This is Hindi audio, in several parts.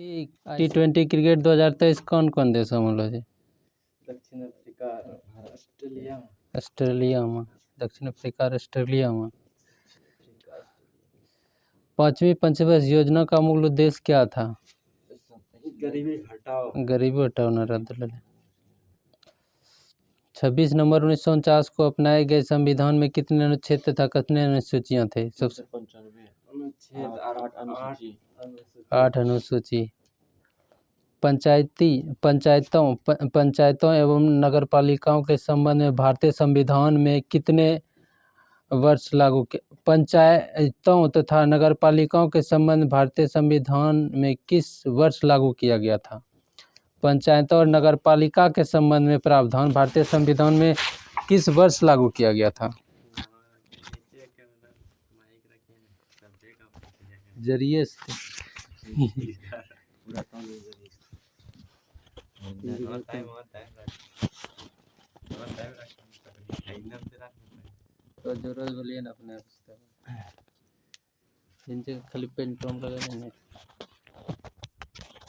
T20 क्रिकेट 2023 कौन कौन देशों में होलो छै? दक्षिण अफ्रीका, ऑस्ट्रेलिया में, दक्षिण अफ्रीका और ऑस्ट्रेलिया में। पांचवी पंचवर्षीय योजना का मूल उद्देश्य क्या था? गरीबी हटाओ। गरीबी हटाओ न रद्द। 26 नवंबर 1949 को अपनाए गए संविधान में कितने अनुच्छेद तथा कितने अनुसूचियां थे? सबसे 8 अनुसूची। पंचायतों एवं नगरपालिकाओं के संबंध में भारतीय संविधान में कितने वर्ष लागू किया? पंचायतों तथा नगरपालिकाओं के संबंध भारतीय संविधान में किस वर्ष लागू किया गया था? पंचायतों और नगरपालिका के संबंध में प्रावधान भारतीय संविधान में किस वर्ष लागू किया गया था? जरिए से रोज बोलिए ना अपने इनसे खाली पेन कम लगा नहीं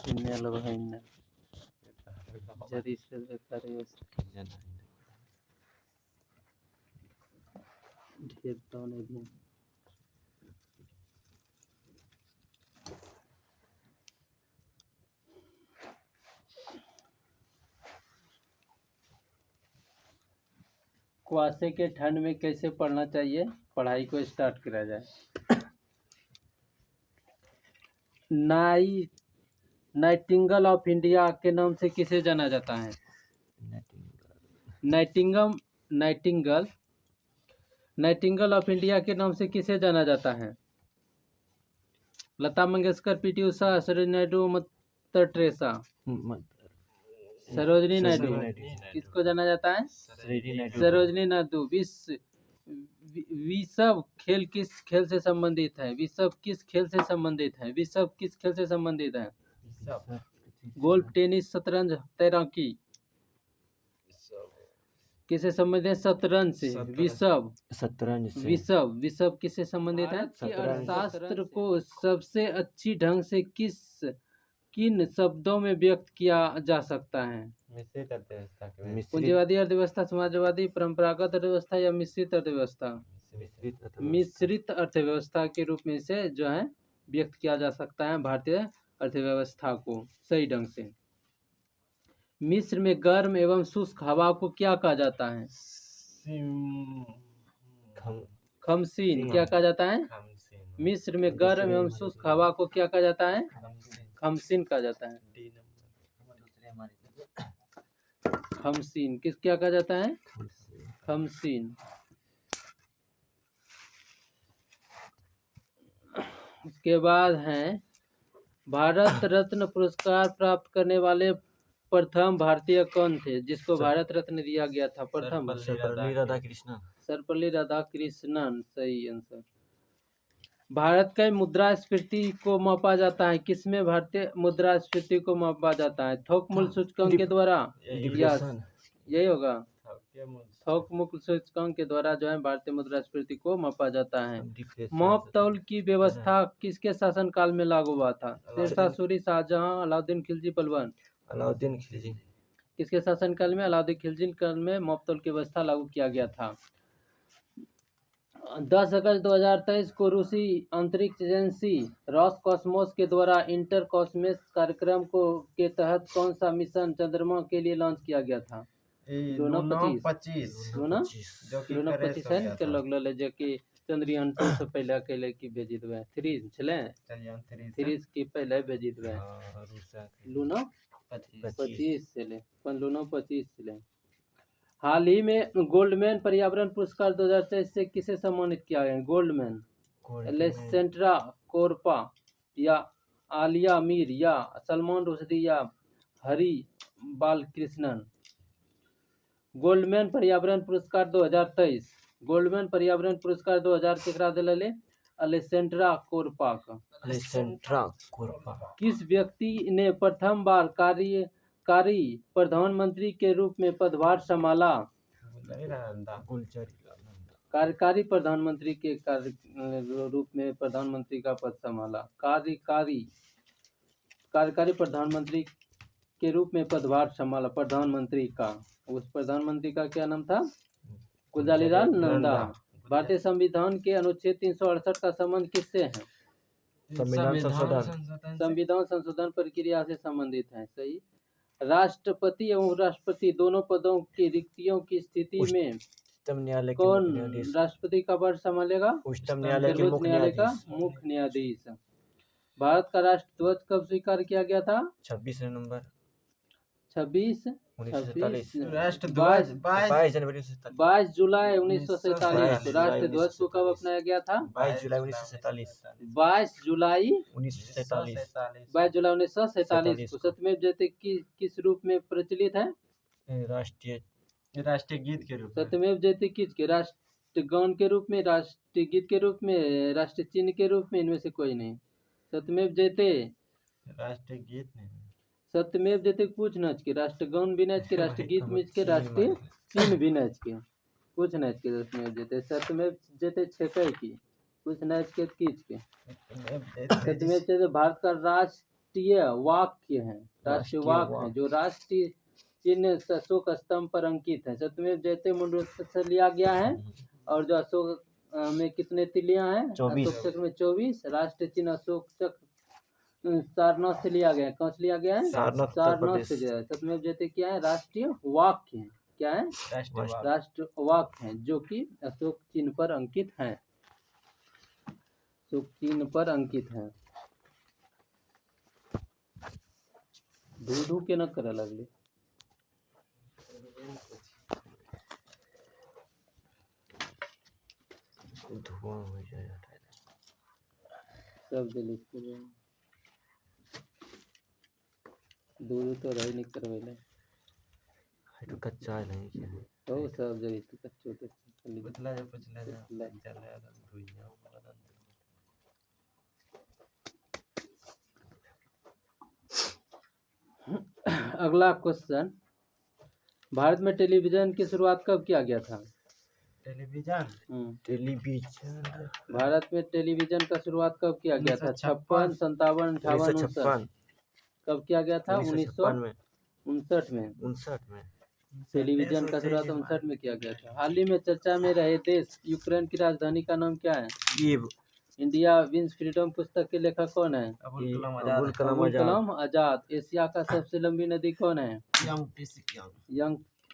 इन्हें लोग हैं इन्हें जरी से बेकार है ढेर तो नहीं दिया। कुआसे के ठंड में कैसे पढ़ना चाहिए? पढ़ाई को स्टार्ट करा जाए। नाइटिंगेल ऑफ इंडिया के नाम से किसे जाना जाता है? नाइटिंगेल ऑफ इंडिया के नाम से किसे जाना जाता है? Lata Mangeshkar, PT Usha, Sarojini Naidu, mother Teresa. Sarojini Naidu. किसको जाना जाता है? सरोजिनी नायडू। विश्व खेल किस खेल से संबंधित है? विश्व किस खेल से संबंधित है? विश्व किस खेल से संबंधित है? गोल्फ, टेनिस, शतरंज, तैराकी। किससे संबंधित है? शतरंज से। विश्व विश्व किससे संबंधित है? अर्थशास्त्र को सबसे अच्छी ढंग से किन शब्दों में व्यक्त किया जा सकता है? पूंजीवादी अर्थव्यवस्था, समाजवादी, परंपरागत अर्थव्यवस्था या मिश्रित अर्थव्यवस्था? मिश्रित अर्थव्यवस्था के रूप में से जो है व्यक्त किया जा सकता है भारतीय अर्थव्यवस्था को सही ढंग से। मिस्र में गर्म एवं शुष्क हवा को क्या कहा जाता है? खमसीन। क्या कहा जाता है? मिस्र में गर्म एवं शुष्क हवा को क्या कहा जाता है? खमसीन कहा जाता है। खमसीन क्या कहा जाता है? खमसीन। उसके बाद है भारत रत्न पुरस्कार प्राप्त करने वाले प्रथम भारतीय कौन थे जिसको भारत रत्न दिया गया था? प्रथम सर्वपल्ली राधाकृष्णन। सही आंसर। भारत का मुद्रास्फीति को मापा जाता है किसमें? भारतीय मुद्रास्फीति को मापा जाता है थोक मूल्य सूचकांक के द्वारा। यही होगा। थोक मूल्य सूचकांक के द्वारा जो है भारतीय मुद्रास्फीति को मापा जाता है। मॉप तौल की व्यवस्था किसके शासनकाल में लागू हुआ था? शेरशाह सूरी, शाहजहां, अलाउद्दीन खिलजी, बलबन। अलाउद्दीन खिलजी। किसके शासनकाल में? अलाउद्दीन खिलजी काल में मॉप तौल की व्यवस्था लागू किया गया था। 10 अगस्त 2023 को रूसी अंतरिक्ष एजेंसी रॉसकॉस्मोस के द्वारा इंटर कॉस्मेस कार्यक्रम के तहत कौन सा मिशन चंद्रमा के लिए लॉन्च किया गया था? लूना 25 है के लोग ले जे कि चंद्रयान 2 से पहले अकेले की भेजी देबे 3 छले 3 की पहले भेजी देबे लूना 25 छले पण लूना 25 छले। हाल ही में गोल्डमैन पर्यावरण पुरस्कार 2023 से किसे सम्मानित किया गया? गोल्डमैन, एलेसेंड्रा कोर्पा या आलिया मीर या सलमान रुश्दी या हरी बालकृष्णन। गोल्डमैन पर्यावरण पुरस्कार 2023 गोल्डमैन पर्यावरण पुरस्कार 2000 केकरा दिलले? एलेसेंड्रा कोर्पा का। किस व्यक्ति ने प्रथम बार कार्यकारी प्रधानमंत्री के रूप में पदभार संभाला? कार्यकारी प्रधानमंत्री के रूप में प्रधानमंत्री का पद संभाला। कार्यकारी कार्यकारी प्रधानमंत्री के रूप में पदभार संभाला प्रधानमंत्री का, उस प्रधानमंत्री का क्या नाम था? गुलजारीलाल नंदा। भारतीय संविधान के अनुच्छेद 368 का संबंध किससे है? संविधान संशोधन प्रक्रिया से संबंधित है। सही। राष्ट्रपति एवं उपराष्ट्रपति दोनों पदों की रिक्तियों की स्थिति में कौन राष्ट्रपति का पद संभालेगा? उच्चतम न्यायालय के सर्वोच्च न्यायालय का मुख्य न्यायाधीश। भारत का राष्ट्रध्वज कब स्वीकार किया गया था? 26 नवंबर 22 जुलाई 1947 को राष्ट्रध्वज को कब अपनाया गया था? 22 जुलाई 1947 22 जुलाई 1947 को। सत्यमेव जयते किस रूप में प्रचलित है? राष्ट्रीय गीत के रूप में। सत्यमेव जयते किसके? राष्ट्रगान के रूप में, राष्ट्रीय गीत के रूप में, राष्ट्रीय चिन्ह के रूप में? इनमें से कोई नहीं। सत्यमेव जयते राष्ट्रीय गीत नहीं। सत्यमेव जयते कुछ नच के, राष्ट्रगान भी नच के, राष्ट्रीय गीत मिच के, राष्ट्रीय चिन्ह भी नच के, कुछ नच के सत्यमेव जयते। सत्यमेव जयते छेकै की, कुछ नच के कीच के। सत्यमेव जयते भारत का राष्ट्रीय वाक्य है, राष्ट्रीय वाक्य है, जो राष्ट्रीय चिन्ह अशोक स्तंभ पर अंकित है। सत्यमेव जयते मूल से लिया गया है, और जो अशोक में कितने तिलियां हैं? अशोक चक्र में 24। राष्ट्रीय चिन्ह अशोक चक्र सारनाथ से लिया गया है। कौन से लिया गया है? सारनाथ से लिया है। सत्यमेव जयते क्या है? राष्ट्रीय वाक्य है। क्या है? राष्ट्र वाक्य है, जो कि अशोक चिन्ह पर अंकित है, अशोक चिन्ह पर अंकित है। धू के न करे लगले। धुआं हो जाए सब दिल दूध तो रही नहीं करवेले तो कच्चा नहीं क्या है तो सब जगह तो कच्चे तो पतला जा चल धुइया अगला क्वेश्चन, भारत में टेलीविजन की शुरुआत कब किया गया था? टेलीविजन भारत में टेलीविजन का शुरुआत कब किया गया था? 56, 57, 58, 59। कब किया गया था? 1959 में। टेलीविजन का शुरुआत 59 में किया गया था। हाल ही में चर्चा में रहे देश यूक्रेन की राजधानी का नाम क्या है? कीव। इंडिया विंस फ्रीडम पुस्तक के लेखक कौन है? अबुल कलाम आजाद। एशिया का सबसे लंबी नदी कौन है?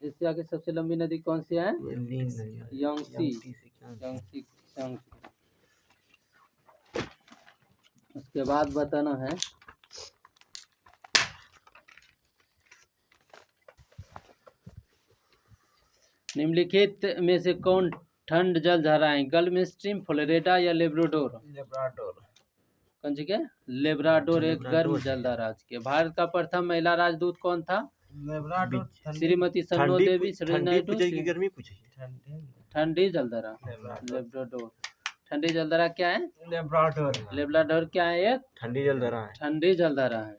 एशिया की सबसे लंबी नदी कौन सी है? यांगसी। उसके बाद बताना है निम्नलिखित में से कौन ठंड जल धाराएं? गल्फ स्ट्रीम, फ्लोरिडा या लेब्राडोर? कौन सी क्या? लेब्राडोर एक गर्म जलधारा के। भारत का प्रथम महिला राजदूत कौन था? श्रीमती सन्नो देवी। ठंडी जलधारा लेब्राडोर। ठंडी जलधारा क्या है? लेब्राडोर क्या है? एक ठंडी जलधारा है।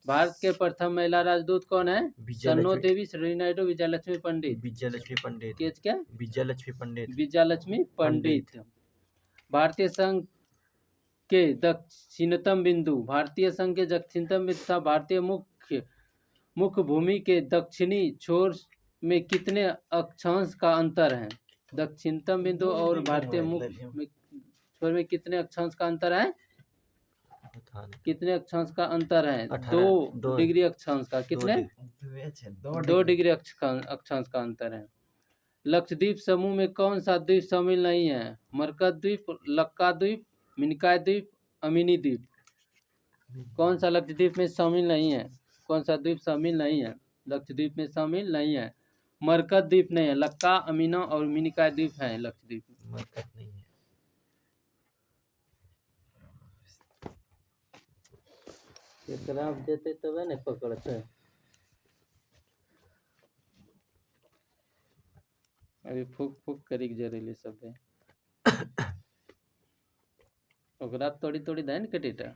भारत के प्रथम महिला राजदूत कौन है? सन्नो देवी, सरोजिनी नायडू, विजयलक्ष्मी पंडित। विजयलक्ष्मी पंडित। भारतीय संघ के दक्षिणतम बिंदु। भारतीय संघ के दक्षिणतम बिंदु तथा भारतीय मुख्य भूमि के दक्षिणी छोर में कितने अक्षांश का अंतर है? दक्षिणतम बिंदु और भारतीय मुख्य छोर में कितने अक्षांश का अंतर है? कितने अक्षांश का अंतर है? 2 डिग्री अक्षांश का। कितने? 2 डिग्री अक्षांश का अंतर है। लक्षद्वीप समूह में कौन सा द्वीप शामिल नहीं है? मरकत द्वीप, लक्का द्वीप, मिनिकॉय द्वीप, अमीनी द्वीप। कौन सा लक्षद्वीप में शामिल नहीं है? कौन सा द्वीप शामिल नहीं है? लक्षद्वीप में शामिल नहीं है। मरकत द्वीप नहीं है, लक्का, अमीना और मिनिकॉय द्वीप है लक्षद्वीप में। मरकत नहीं है। देते तब नहीं पकड़ते। अभी फूक फूक करी जरेले सब है। ओकरा तोड़ी तोड़ी देन कटीटा।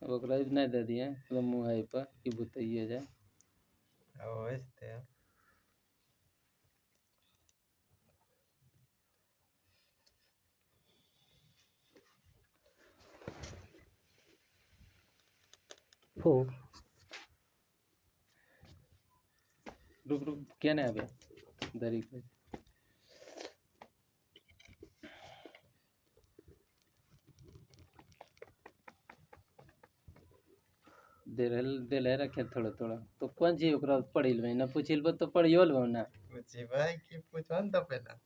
ओकरा नहीं दे दिए मतलब मुँह है पर कि बुतइए जाए। 4 रुक रुक क्या ना अबे दरी पे दे ले रखे थोड़ा थोड़ा तो कौन चीज ओकरा पढ़िल भाई ना पूछिल तो पढ़ियोल भाव ना पूछी भाई कि पूछन तो पहला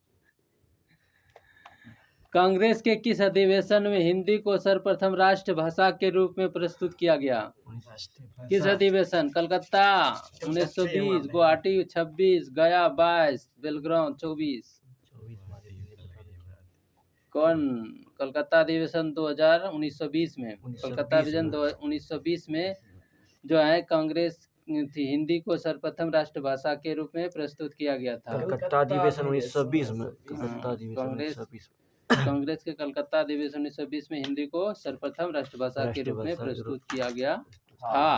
कांग्रेस के किस अधिवेशन में हिंदी को सर्वप्रथम राष्ट्रभाषा के रूप में प्रस्तुत किया गया? किस अधिवेशन? कलकत्ता 1920, गुवाहाटी 26, गया 22, बेलग्राम 24। कौन? कलकत्ता अधिवेशन 1920 में, कलकत्ता अधिवेशन 1920 में जो है कांग्रेस थी हिंदी को सर्वप्रथम राष्ट्रभाषा के रूप में प्रस्तुत किया गया था। कलकत्ता अधिवेशन 1920 में कांग्रेस के कलकत्ता अधिवेशन 1920 में हिंदी को सर्वप्रथम राष्ट्रभाषा के रूप में प्रस्तुत किया गया था।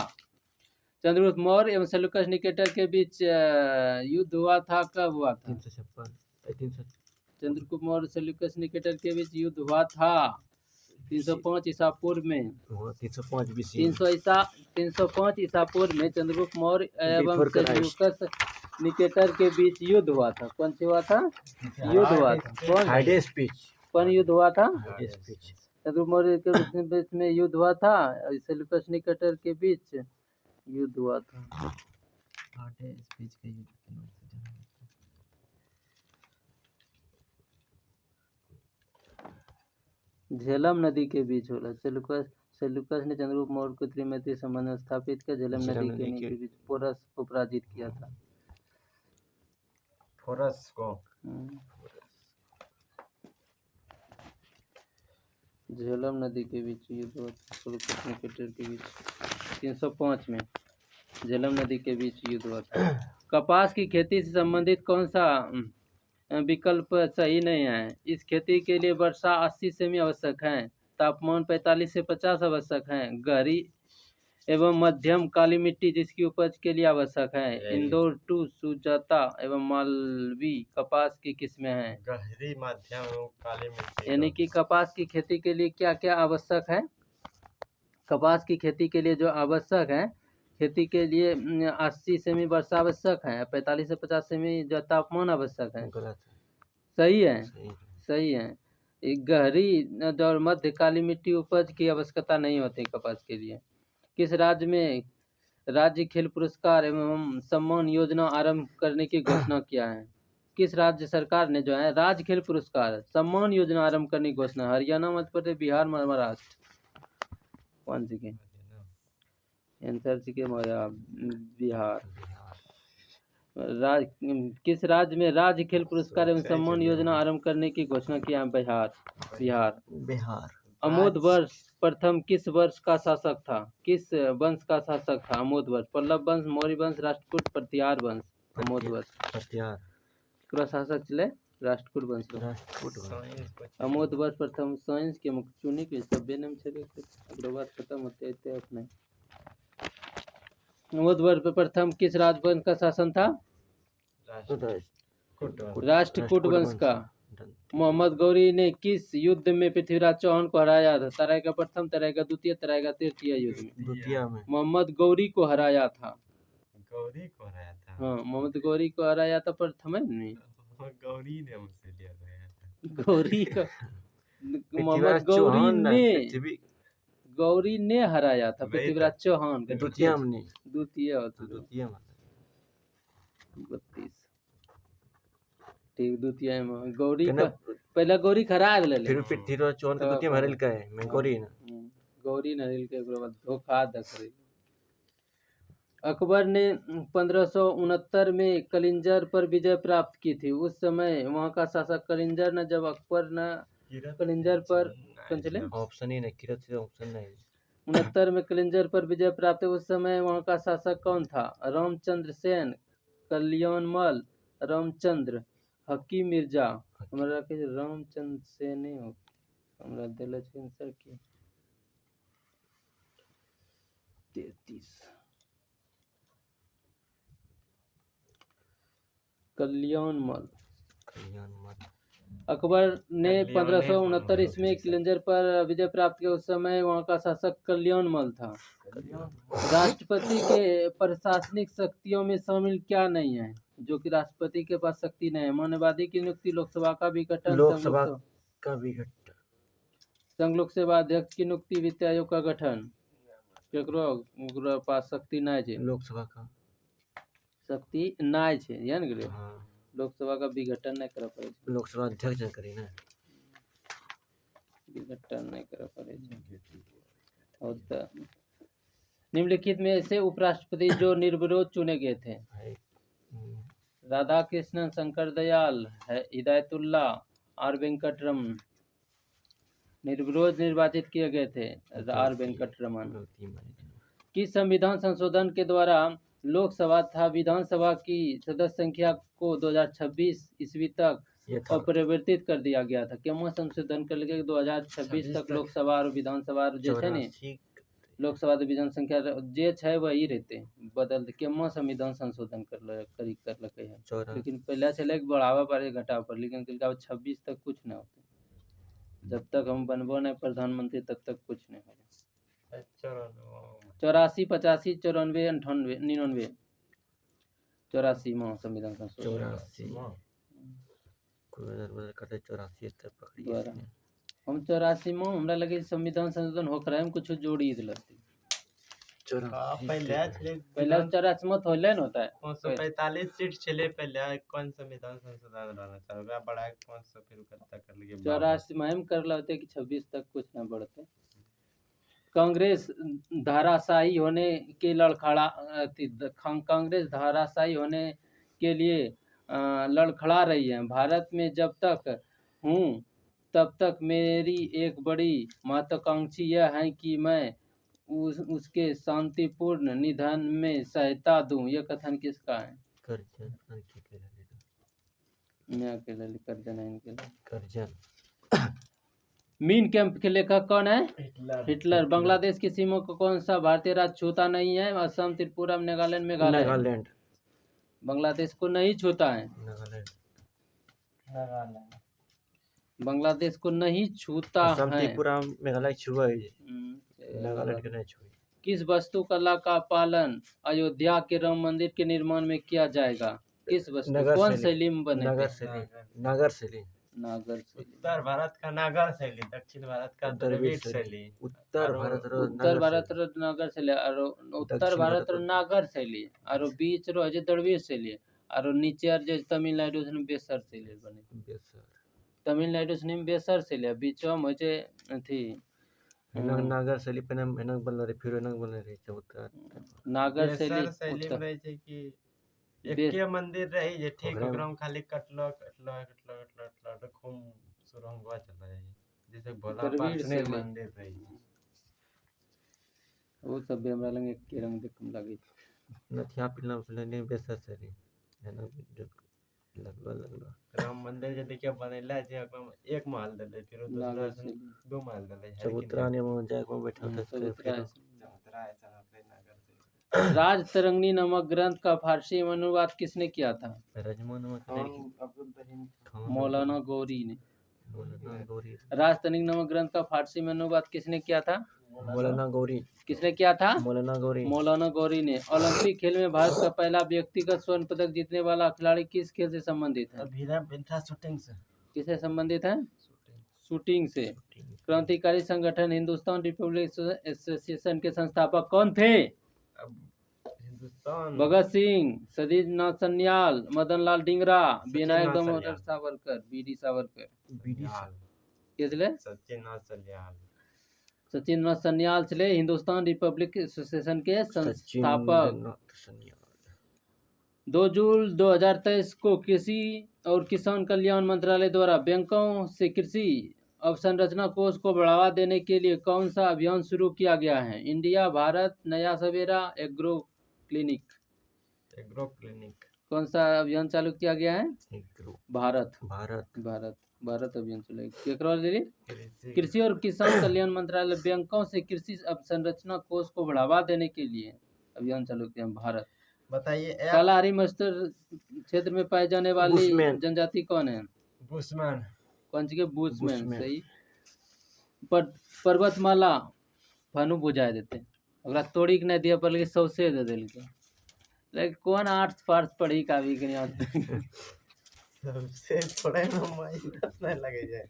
चंद्रगुप्त मौर्य एवं सेल्यूकस निकेटर के बीच युद्ध हुआ था, कब हुआ था? 356 चंद्रगुप्त मौर्य सेल्यूकस निकेटर के बीच युद्ध हुआ था 305 ईसा पूर्व में। 305 ईसा पूर्व में चंद्रगुप्त मौर्य एवं सेल्यूकस निकेटर के बीच युद्ध हुआ था। कौन सी हुआ था? युद्ध हुआ था। कौन युद्ध हुआ था? चंद्रगुप्त मौर्य के बीच में युद्ध हुआ था, सेल्यूकस निकेटर के बीच युद्ध हुआ था। झेलम नदी के बीच होला। सेल्यूकस ने चंद्रगुप्त मौर्य को त्रिमितीय संबंध स्थापित कर झेलम नदी के बीच पोरस को पराजित किया था। फोरस को झेलम नदी के बीच युद्ध हुआ था सेल्यूकस निकेटर के बीच 305 में झेलम नदी के बीच युद्ध हुआ था। कपास की खेती से संबंधित कौन सा विकल्प सही नहीं है? इस खेती के लिए वर्षा 80 सेमी आवश्यक है, तापमान 45 से 50 आवश्यक है, गहरी एवं मध्यम काली मिट्टी जिसकी उपज के लिए आवश्यक है। इंदौर 2, सुजाता एवं मालवी कपास की किस्में हैं। गहरी मध्यम एवं काली मिट्टी। यानी कि कपास की खेती के लिए क्या क्या आवश्यक है? कपास की खेती के लिए जो आवश्यक है, खेती के लिए 80 सेमी वर्षा आवश्यक है, 45 से 50 सेमी जो तापमान आवश्यक है। सही है, सही है। एक गहरी और मध्य काली मिट्टी उपज की आवश्यकता नहीं होती कपास के लिए। किस राज्य में राज्य खेल पुरस्कार एवं सम्मान योजना आरंभ करने की घोषणा किया है? किस राज्य सरकार ने जो है राज्य खेल पुरस्कार सम्मान योजना आरंभ करने की घोषणा? हरियाणा, मध्य प्रदेश, बिहार, महाराष्ट्र। कौन सी के आंसर के बिहार। किस राज्य में राज्य खेल पुरस्कार एवं सम्मान योजना आरंभ करने की घोषणा किया? बिहार। अमोद वर्ष प्रथम किस वर्ष का शासक था? किस वंश का शासक था? अमोद वर्ष पल्लव वंश, मौर्य वंश, राष्ट्रकूट, प्रतिहार वंश। अमोद वर्ष पूरा शासक चले राष्ट्रकूट वंश। अमोद वर्ष प्रथम साइंस के मुख्य चुनी के सभ्य नाम छे बात खत्म होते अपने। अमोद वर्ष प्रथम किस राजवंश का शासन था? राष्ट्रकूट वंश का। मोहम्मद गौरी ने किस युद्ध में पृथ्वीराज चौहान को हराया था? तराई का प्रथम, तराई का द्वितीय, तराई का तृतीय युद्ध में? द्वितीय में मोहम्मद गौरी को हराया था। हाँ, मोहम्मद गौरी को हराया था प्रथम है नहीं? गौरी ने हमसे लिया था। गौरी का मोहम्मद गौरी ने हराया था पृथ्वीराज चौहान को। द्वितीय में 32 ठीक। द्वितीय में गौरी का पहला गौरी हरा दिले, फिर पृथ्वीराज चौहान के द्वितीय में हरल का है मैं गौरी ना गौरी ने हरल के बाद धोखा दखरी। अकबर ने 1569 में कलिंजर पर विजय प्राप्त की थी। उस समय वहां का शासक कलिंजर न जब अकबर न कलिंजर पर ऑप्शन ही नहीं, किरत से ऑप्शन नहीं। 69 में कलिंजर पर विजय प्राप्त हुई। उस समय वहां का शासक कौन था? रामचंद्र सेन, कल्याणमल, रामचंद्र, हकीम मिर्जा। हमरा के रामचंद्र सेन नहीं हो, हमरा देले छै आंसर की 33 कल्याणमल। अकबर ने 1569 ईस्वी में किलंजर पर विजय प्राप्त किया। उस समय वहां का शासक कल्याणमल था। राष्ट्रपति के प्रशासनिक शक्तियों में शामिल क्या नहीं है, जो कि राष्ट्रपति के पास शक्ति नहीं है? मौनवादी की नियुक्ति, लोकसभा का विघटन, लोकसभा का विघटन, संघ लोक सेवा अध्यक्ष की नियुक्ति, वित्त आयोग का गठन। केकरो पास शक्ति नहीं है, लोकसभा का शक्ति नहीं है, यानी कि हाँ लोकसभा का विघटन नहीं कर पाए, लोकसभा अध्यक्ष ने करी ना, विघटन नहीं कर पाए। और निम्नलिखित में से उपराष्ट्रपति जो निर्विरोध चुने गए थे? राधा कृष्णन, शंकर दयाल, हिदायतुल्ला, आर वेंकटरमन। निर्विरोध निर्वाचित किए गए थे आर वेंकटरमन। किस संविधान संशोधन के द्वारा लोकसभा तथा विधानसभा की सदस्य संख्या को 2026 ईस्वी तक अपरिवर्तित कर दिया गया था? क्यों संशोधन कर लिया 2026 तक लोकसभा और विधानसभा जैसे नहीं, लोकसभा तो विधान संख्या जे है वही रहते, बदल के संविधान संशोधन कर है। लेकिन पहले चले बढ़ावा पड़े घटावा पर, लेकिन 26 तक कुछ नहीं होते। जब तक हम बनबो नहीं प्रधानमंत्री तब तक कुछ नहीं होगा। 84, 85, 94, 98, 99, 84 में संविधान संशोधन। 84 हम 84 में हमरा लगे संविधान संशोधन होकर हम कुछ जोड़ी दिलती। पहले 84 में होले न होता है 545 सीट चले पहले कौन संविधान संशोधन रहना चाहिए बड़ा कौन सा फिर कर लिए 84 में हम कर लेते कि 26 तक कुछ ना बढ़ते। कांग्रेस धाराशाही होने के कांग्रेस धाराशाही होने के लिए लड़खड़ा रही है। भारत में जब तक हूँ तब तक मेरी एक बड़ी महत्वाकांक्षी यह है कि मैं उसके शांतिपूर्ण निधन में सहायता दूं। यह कथन किसका है? मीन कैंप के लेखक कौन है? हिटलर। बांग्लादेश की सीमा को कौन सा भारतीय राज्य छूता नहीं है? असम, त्रिपुरा, नागालैंड, मेघालय। बांग्लादेश को नहीं छूता है, बांग्लादेश को नहीं छूता है। त्रिपुरा, मेघालय छुआ है, नागालैंड के नहीं छुआ। किस वास्तुकला का पालन अयोध्या के राम मंदिर के निर्माण में किया जाएगा? किस वस्तु कौन शैली में बने? नागर शैली। उत्तर भारत का नागर शैली, दक्षिण भारत का द्रविड़ शैली। उत्तर भारत रो नागर शैली और उत्तर भारत रो नागर शैली और बीच रो जे द्रविड़ शैली और नीचे और जे तमिलनाडु से बेसर शैली बने। तमिलनाडु से बेसर शैली बीचो में जे थी नागर शैली पे नग बन रहे फिर नग बन रहे चौथा नागर शैली में रहे छै कि एक के मंदिर रही जे ठीक ओकरा में खाली कटलो खूब सुरंग हुआ चला है जैसे भोला पार्वती मंदिर रही वो सब भी हमरा लगे के रंग देख कम लागे नथिया पिला फुलने बेसर शैली है ना लगलो राम मंदिर जे देखिए बनेला जे एक महल दले फिर दूसरा दो महल दले चबूतरा ने में जाके बैठा था चबूतरा ऐसा राज तरंगिणी नामक ग्रंथ का फारसी में अनुवाद किसने किया था? मौलाना गौरी ने। राज तरंगिणी नामक ग्रंथ का फारसी में अनुवाद किसने किया था? मौलाना गौरी। किसने किया था? मौलाना गौरी ने। ओलंपिक खेल में भारत का पहला व्यक्तिगत स्वर्ण पदक जीतने वाला खिलाड़ी किस खेल से संबंधित है? शूटिंग से। किससे संबंधित है? शूटिंग से। क्रांतिकारी संगठन हिंदुस्तान रिपब्लिक एसोसिएशन के संस्थापक कौन थे? भगत सिंह, सतीश नाथ सन्याल, मदन लाल डिंगरा, विनायक दामोदर सावरकर, बीडी सावरकर। सचिन नाथ सन्याल चले हिंदुस्तान रिपब्लिक एसोसिएशन के संस्थापक। 2 जून 2023 को कृषि और किसान कल्याण मंत्रालय द्वारा बैंकों से कृषि अवसंरचना कोष को बढ़ावा देने के लिए कौन सा अभियान शुरू किया गया है? इंडिया, भारत, नया सवेरा, एग्रो क्लिनिक। कौन सा अभियान चालू किया गया है? भारत अभियान चलेगा। कृषि और किसान कल्याण मंत्रालय बैंकों से कृषि अवसंरचना कोष को बढ़ावा देने के लिए अभियान चालू किया भारत। बताइए कालाहारी मस्टर क्षेत्र में पाए जाने वाली जनजाति कौन है? बुशमैन। कंचुके बुशमैन बुशमैन। सही। पर्वतमाला भानु बुझाए देते ओकरा तोड़ी के नहीं दिया पर लेकिन सौसे दे देलके। लेकिन कौन आर्ट्स पार्ट्स पढ़ी का भी नहीं आता। सबसे पढ़े में मेहनत नहीं लगे जाए।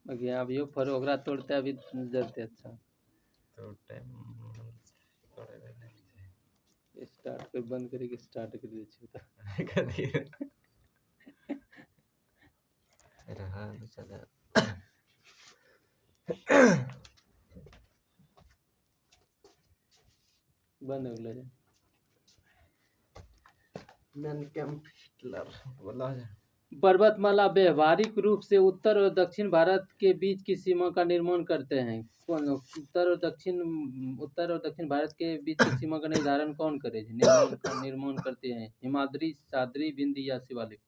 बाकी अभी यो फर ओकरा तोड़ते अभी जरते अच्छा। तो टाइम थोड़े नहीं स्टार्ट कर बंद करके स्टार्ट कर दे छी चाहिए कभी रहा चला बंद हो गया। मैन कैंप हिटलर बोला जाए। पर्वतमाला व्यवहारिक रूप से उत्तर और दक्षिण भारत के बीच की सीमा का निर्माण करते हैं। कौन उत्तर और दक्षिण भारत के बीच की सीमा का निर्धारण कौन करे? निर्माण करते हैं हिमाद्री, साद्री, विंध्य या शिवालिक।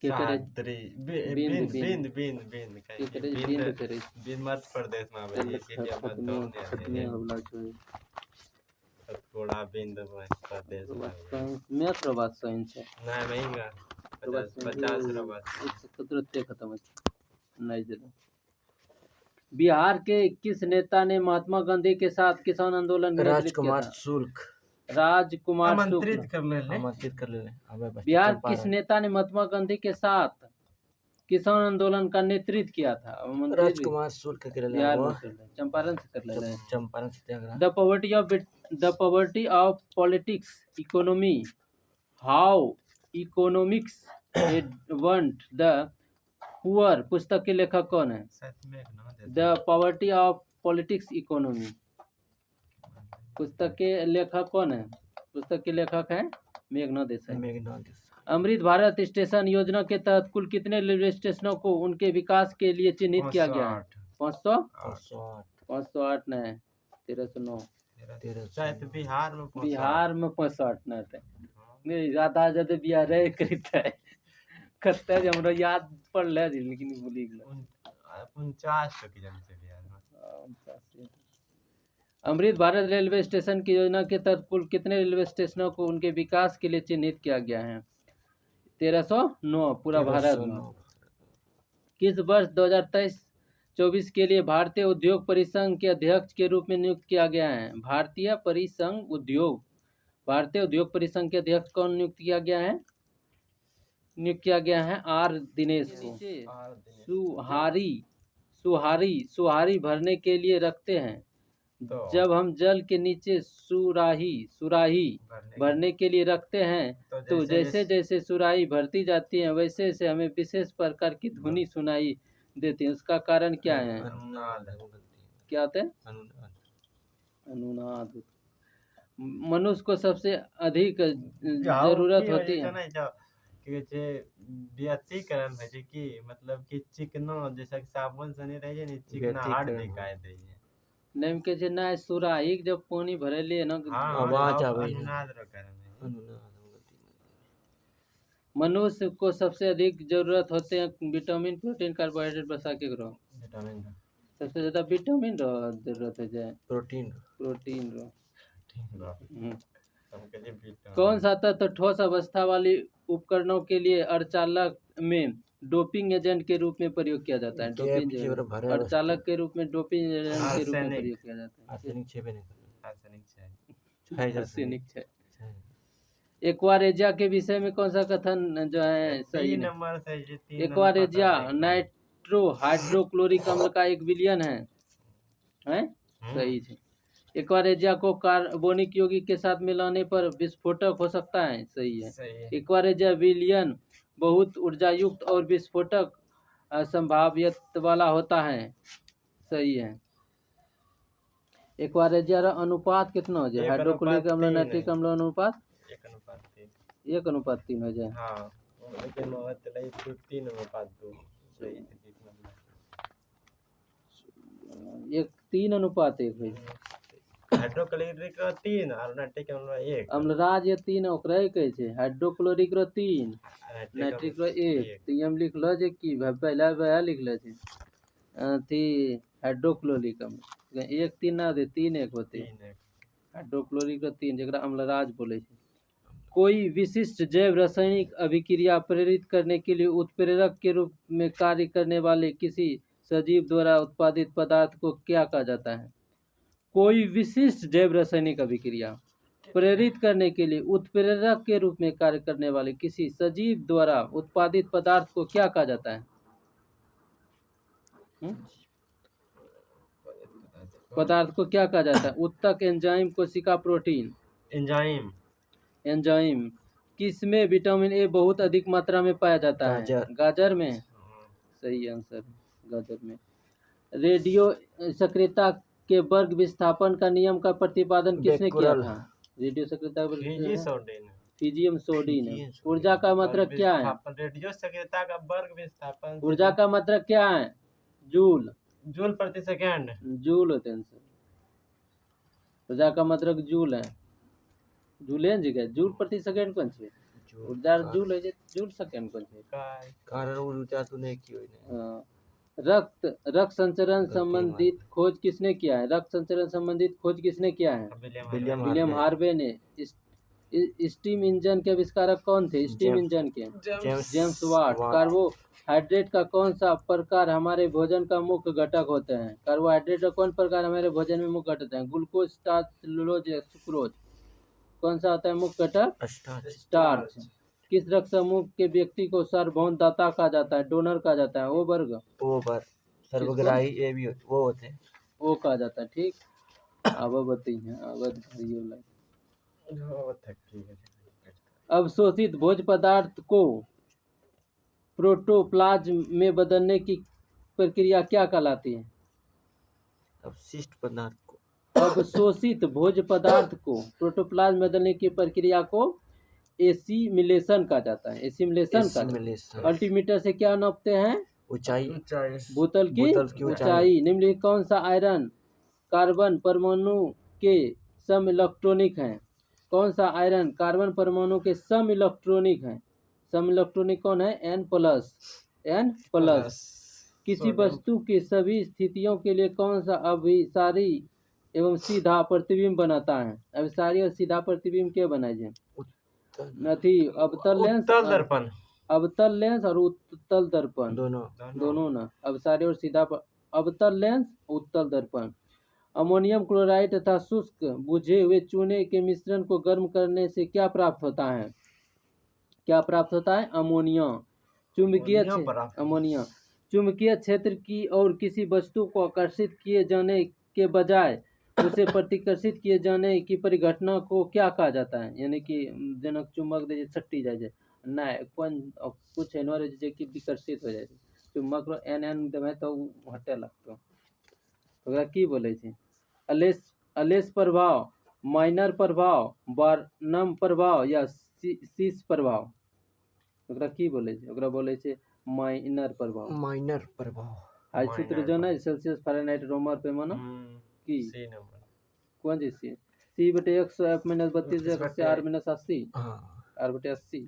के करे बिंद मध्य प्रदेश में आवे है इसीलिए मध्य थोड़ा बिंद प्रदेश मैथ रो बात सही है ना महंगा 50 रो बात तुरंत खत्म नहीं जरा। बिहार के किस नेता ने महात्मा गांधी के साथ किसान आंदोलन में राजकुमार शुक्ल। राजकुमार आमंत्रित कर ले। बिहार किस नेता ने महात्मा गांधी के साथ किसान आंदोलन का नेतृत्व किया था? राजकुमार शुक्ल के बिहार में चंपारण से कर ले। Champaran Satyagraha. The poverty of politics economy, how economics abandoned the poor पुस्तक के लेखक कौन है? The poverty of politics economy पुस्तक के लेखक कौन है? पुस्तक के लेखक हैं मेघनाथ देसाई। अमृत भारत स्टेशन योजना के तहत कुल कितने रेलवे स्टेशनों को उनके विकास के लिए चिन्हित किया गया है? 508 नहीं 1309। बिहार में 508 नहीं थे ज्यादा ज्यादा बिहार करता है करता है हमरा याद पड़ ले लेकिन भूली गेल 49 की जन से बिहार में। अमृत भारत रेलवे स्टेशन की योजना के तहत कुल कितने रेलवे स्टेशनों को उनके विकास के लिए चिन्हित किया गया है? 1309 पूरा भारत में। किस वर्ष 2023-24 के लिए भारतीय उद्योग परिसंघ के अध्यक्ष के रूप में नियुक्त किया गया है? भारतीय उद्योग परिसंघ के अध्यक्ष कौन नियुक्त किया गया है? आर दिनेश को। सुहारी भरने के लिए रखते हैं। जब हम जल के नीचे सुराही भरने के लिए रखते हैं तो जैसे जैसे सुराही भरती जाती है वैसे से हमें विशेष प्रकार की ध्वनि सुनाई देती है। उसका कारण क्या है? क्या होता है? अनुनाद। मनुष्य को सबसे अधिक जरूरत होती है व्यक्तिकरण है जे कि मतलब कि चिकना जैसा कि साबुन सने रहे जे नि चिकना हार्ड दिखाई दे है। नेम के जे ना सुराही जब पानी भरेले ना आवाज आवे अनुनाद रो कारण है। मनुष्य को सबसे अधिक जरूरत होते हैं विटामिन, प्रोटीन, कार्बोहाइड्रेट, वसा के ग्रो। विटामिन सबसे ज्यादा विटामिन रो जरूरत है जे प्रोटीन रो। कौन सा तत्व ठोस अवस्था वाली उपकरणों के लिए अर्धचालक में डोपिंग एजेंट के रूप में प्रयोग किया जाता है? अर्धचालक के रूप में डोपिंग एजेंट के रूप में प्रयोग किया जाता है। आर्सेनिक। एक्वारेजिया के विषय में कौन सा कथन जो है सही है? एक्वारेजिया नाइट्रो हाइड्रोक्लोरिक अम्ल का एक विलयन है सही है। एक्वारेजिया को कार्बोनिक यौगिक के साथ मिलाने पर विस्फोटक हो सकता है सही है। एक्वारेजिया विलयन बहुत ऊर्जायुक्त और विस्फोटक संभाव्यत वाला होता है सही है। एक्वारेजिया अनुपात कितना हो जाए? हाइड्रोक्लोरिक अम्ल नाइट्रिक अम्ल अनुपात 1:3 हो जाए। हाँ लेकिन 3:2 सही 3:1 हो जाए। हाइड्रोक्लोरिक रो 3 और नाइट्रिक अम्ल रो 1 अम्लराज ये 3 ओकरा कहै छै, हाइड्रोक्लोरिक रो 3 नाइट्रिक रो 1 तो ये हम लिखलो जे कि पहला वह लिखले छै अथी हाइड्रोक्लोरिक अम्ल 1 3 ना दे 3 1 होते हाइड्रोक्लोरिक रो 3 जेकरा अम्लराज बोले छै। कोई विशिष्ट जैव रासायनिक अभिक्रिया प्रेरित करने के लिए उत्प्रेरक के रूप में कार्य करने वाले किसी सजीव द्वारा उत्पादित पदार्थ को क्या कहा जाता है? कोई विशिष्ट जैव रासायनिक अभिक्रिया प्रेरित करने के लिए उत्प्रेरक के रूप में कार्य करने वाले किसी सजीव द्वारा उत्पादित पदार्थ को क्या कहा जाता है? पदार्थ को क्या कहा जाता है? उत्तक, एंजाइम, कोशिका प्रोटीन। एंजाइम। एंजाइम किसमें विटामिन ए बहुत अधिक मात्रा में पाया जाता है? गाजर में। सही आंसर, गाजर में। रेडियो सक्रियता के वर्ग विस्थापन का नियम का प्रतिपादन किसने किया था? रेडियो सक्रियता फिजियम सोडिन। ऊर्जा का मात्रक क्या है? रेडियो सक्रियता का वर्ग विस्थापन। ऊर्जा का मात्रक क्या है? जूल। जूल प्रति सेकंड। जूल होते हैं सर। ऊर्जा का मात्रक जूल है। जूलेन जी के जूल प्रति सेकंड कौन छे? ऊर्जा जूल है जे जूल सेकंड कौन छे? कारण ऊर्जा तो नहीं की होई। रक्त संचरण संबंधित खोज किसने किया है? रक्त संचरण संबंधित खोज किसने किया है? विलियम हार्वे ने। स्टीम इंजन के आविष्कारक कौन थे? स्टीम इंजन के जेम्स वाट। कार्बोहाइड्रेट का कौन सा प्रकार हमारे भोजन का मुख्य घटक होते हैं? कार्बोहाइड्रेट का कौन प्रकार हमारे भोजन में मुख्य घटक है? Glucose, starch, cellulose, sucrose. कौन सा होता है मुख्य घटक? स्टार्च। किस रक्त समूह के व्यक्ति को सार्वभौम दाता कहा जाता है? डोनर कहा जाता है? ओ वर्ग। सर्वग्राही ए भी वो होते हैं। वो कहा जाता है। ठीक, अब बताइए अवशोषित भोज्य पदार्थ को प्रोटोप्लाज्म में बदलने की प्रक्रिया क्या कहलाती है? अवशिष्ट पदार्थ को अवशोषित भोज्य पदार्थ को प्रोटोप्लाज्म में बदलने की प्रक्रिया को एसिमिलेशन कहा जाता है। एसिमिलेशन। अल्टीमीटर से क्या नापते हैं? ऊंचाई। बोतल की ऊंचाई। निम्नलिखित कौन सा आयरन कार्बन परमाणु के सम इलेक्ट्रॉनिक है? कौन सा आयरन कार्बन परमाणु के सम इलेक्ट्रॉनिक है? सम इलेक्ट्रॉनिक कौन है? N+। किसी वस्तु के सभी स्थितियों के लिए कौन सा अभिसारी एवं सीधा प्रतिबिंब बनाता है? अभिसारी और सीधा प्रतिबिंब क्या बनाए जाए? नथी अवतल लेंस और उत्तल दर्पण दोनों ना। अवसारी और सीधा अवतल लेंस, उत्तल दर्पण। अमोनियम क्लोराइड तथा शुष्क बुझे हुए चूने के मिश्रण को गर्म करने से क्या प्राप्त होता है? क्या प्राप्त होता है? अमोनिया। अमोनिया चुंबकीय क्षेत्र की और किसी वस्तु को आकर्षित किए जाने के बजाय उसे प्रतिकर्षित किए जाने की परिघटना को क्या कहा जाता है? यानी कि जनक चुंबक दे छट्टी जाए ना कौन कुछ एनवर जे कि विकर्षित हो जाए चुंबक रो एन देवे तो हटे लगतो ओकरा की बोले छै? अलेस प्रभाव, माइनर प्रभाव, बार्नम प्रभाव या सीस प्रभाव। ओकरा की बोले छै? ओकरा बोले छै माइनर प्रभाव। हाई सूत्र जो है सेल्सियस, फ़ारेनहाइट, रोमर पैमाना की सी नंबर कौन जी C/100 F-32 से R-80 R/80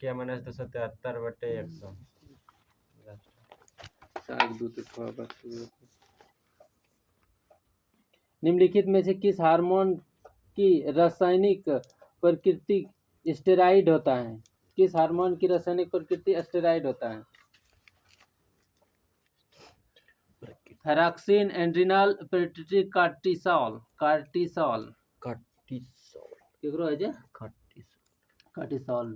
क्या -273/100 निम्नलिखित में से किस हार्मोन की रासायनिक प्रकृति स्टेरॉइड होता है? किस हार्मोन की रासायनिक प्रकृति स्टेरॉइड होता है? थैराक्सिन, एड्रिनल, पेट्यूटरी, कार्टिसोल केकरो है जे कार्टिसोल।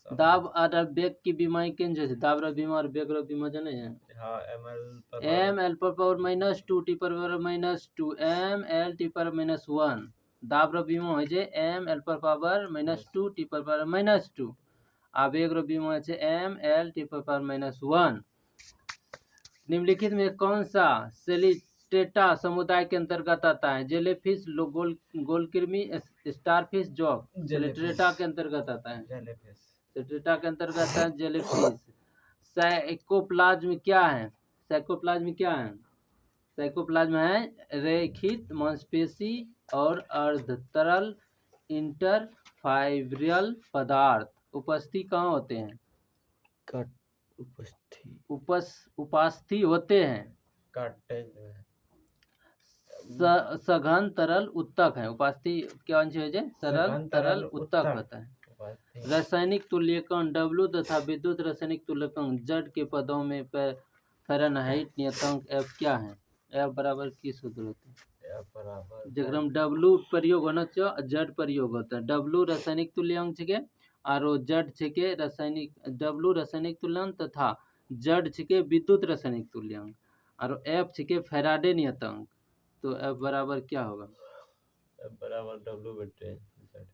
दाब और बेग की बीमारी केन जे दाब रो बीमा और बेग रो बीमा जाने है? हां ml -2 T/-2 ml T/-1 दाब रो बीमा है जे ml-2 T/-2 आ बेग रो बीमा है ml T/-1। निम्नलिखित में कौन सा सेलिटेटा समुदाय के अंतर्गत आता है? जेलीफिश, गोलकृमि, स्टारफिश, जॉग। सेलिटेटा के अंतर्गत आता है। सेलिटेटा के अंतर्गत है जेलीफिश। साइकोप्लाज्म क्या है? साइकोप्लाज्म है रेखित मांसपेशी और अर्धतरल इंटरफाइब्रियल पदार्थ। उपस्थित कहाँ होते हैं? उपास्थि होते हैं। सघन तरल उत्तक है। उपास्थि क्या अंश है? सरल तरल उत्तक होता है। रासायनिक तुल्यकन W तथा विद्युत रासायनिक तुल्यकन Z के पदों में फ़ारेनहाइट नियतांक F क्या है? F बराबर की सूत्र होता है? जब हम W प्रयोग होना चाहिए Z प्रयोग होता है। W रासायनिक तुल्यांक छे और Z छे रासायनिक W रासायनिक तुल्यांक तथा Z छे विद्युत रासायनिक तुल्यांक और F छे फैराडे नियतांक। तो F बराबर क्या होगा? F बराबर W बटे Z।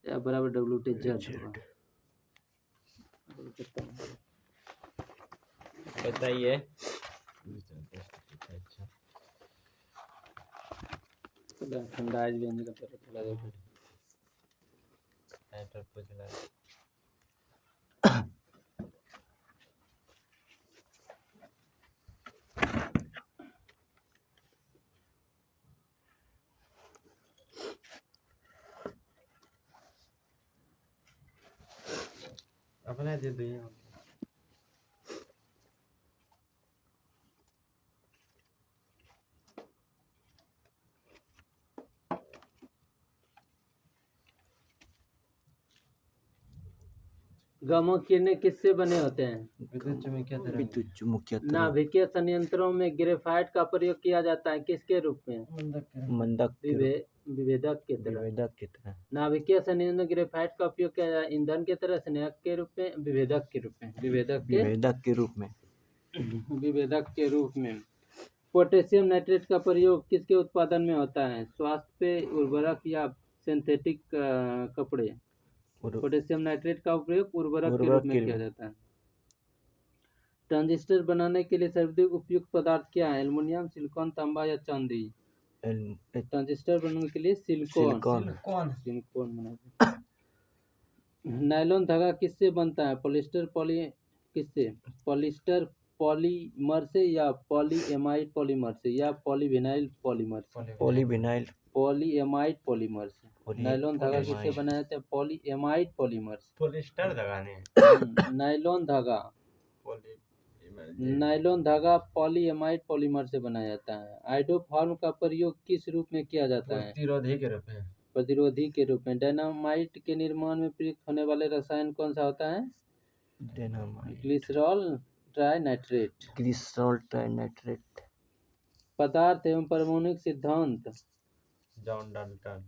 F बराबर W बटे Z होगा। बताइए। ठंडा आज भी का पता चला अपने दे दो। गामा किरणें किससे बने होते हैं? विद्युत चुम्बकीय तरंग। नाभिकीय संयंत्रों में ग्रेफाइट का प्रयोग किया जाता है किसके रूप में? मंदक विभेदक के तरह। नाभिकीय संयंत्र में ग्रेफाइट का उपयोग किया जाता है ईंधन के तरह, स्नेहक के रूप में, विभेदक के रूप में। विभेदक के रूप में। पोटेशियम नाइट्रेट का प्रयोग किसके उत्पादन में होता है? स्वास्थ्य पे, उर्वरक या सिंथेटिक कपड़े? पोटेशियम नाइट्रेट का उपयोग उर्वरक के रूप में किया जाता है। ट्रांजिस्टर बनाने के लिए सर्वाधिक उपयुक्त पदार्थ क्या है? एल्युमिनियम, सिलिकॉन, तांबा या चांदी? ट्रांजिस्टर बनाने के लिए सिलिकॉन बनाते। नायलॉन धागा किससे बनता है? पॉलिस्टर पॉलीमर से या पॉलीएमाइड पॉलीमर से या पॉलीविनाइल पॉलीमर से? पॉलीएमाइड पॉलीमर से। नायलॉन धागा किससे बनाया जाता है? पॉलीएमाइड पॉलीमर से। पॉलिस्टर धागा नहीं। नायलॉन धागा पॉलीएमाइड पॉलीमर से बनाया जाता है। आइडोफॉर्म का प्रयोग किस रूप में किया जाता है? प्रतिरोधी के रूप में। डायनामाइट के निर्माण में प्रयुक्त होने वाले रसायन कौन सा होता है? Glycerol trinitrate. पदार्थ एवं परमाणुक सिद्धांत जॉन डाल्टन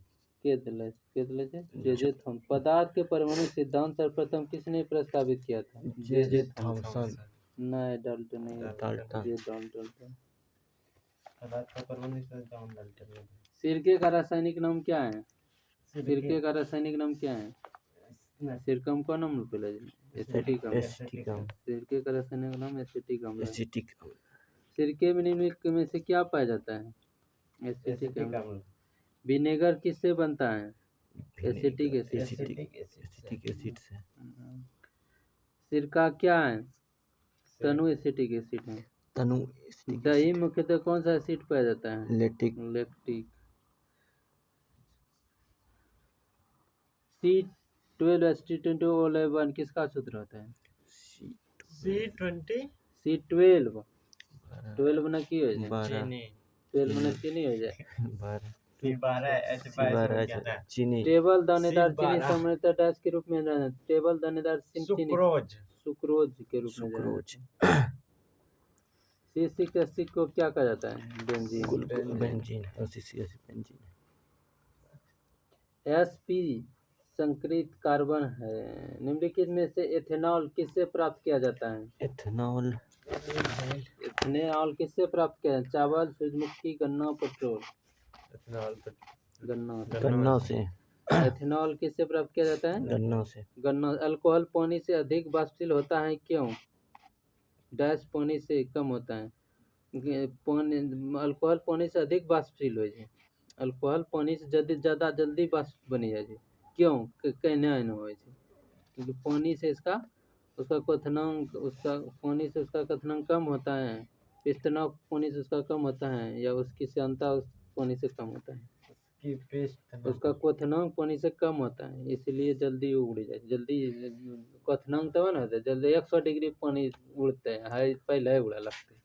पदार्थ के परमाणु सिद्धांत सर्वप्रथम किसने प्रस्तावित किया था? J Thomson. नहीं, डाल्टन नहीं। पदार्थ का परमाणु सिद्धांत डाल्टन। सिरके का रासायनिक नाम क्या है? सिरके का रासायनिक नाम क्या है? सिरकम का नाम एसिटिकम। सिरके का रासायनिक नाम एसिटिकम। सिरके में निम्नलिखित में से क्या पाया जाता है? एसिटिक। विनेगर किससे बनता है? एसिटिक एसिड से। सिरका क्या है? तनु एसिटिक एसिड है। दही मुख्यतः कौन सा एसिड पाया जाता है? लैक्टिक। C12H2O11 किसका सूत्र होता है? C12 12 बना की हो जाए? 12 बना चीनी हो जाए। चीनी। टेबल दानेदार चीनी सामान्यतः डैश के रूप में जाना। टेबल दानेदार चीनी सुक्रोज के रूप में जाना। C6H6 को क्या कहा जाता है? बेंजीन। sp संकरित कार्बन है। निम्नलिखित में से एथेनॉल किससे प्राप्त किया जाता है? एथेनॉल किससे प्राप्त किया? चावल, सूरजमुखी, गन्ना, पेट्रोल? गन्ना से। एथेनॉल किससे प्राप्त किया जाता है? गन्ना। अल्कोहल पानी से अधिक वाष्पशील होता है क्यों? डैश पानी से कम होता है। अल्कोहल पानी से अधिक वाष्पशील हो जाए। अल्कोहल पानी से ज़्यादा जल्दी वाष्प बनी जाए। क्यों? कहना हो क्योंकि पानी से उसका क्वथनांक कम होता है पिस्टनॉक पानी से उसका कम होता है या उसकी श्यानता उस पानी से कम होता है? कि पेस्ट उसका क्वथनांक पानी से कम होता है, इसलिए जल्दी उड़ जाए, जल्दी क्वथनांक तब ना होता है, जल्दी 100 डिग्री पानी उड़ते हैं, हाई पहले उड़ा लगते हैं।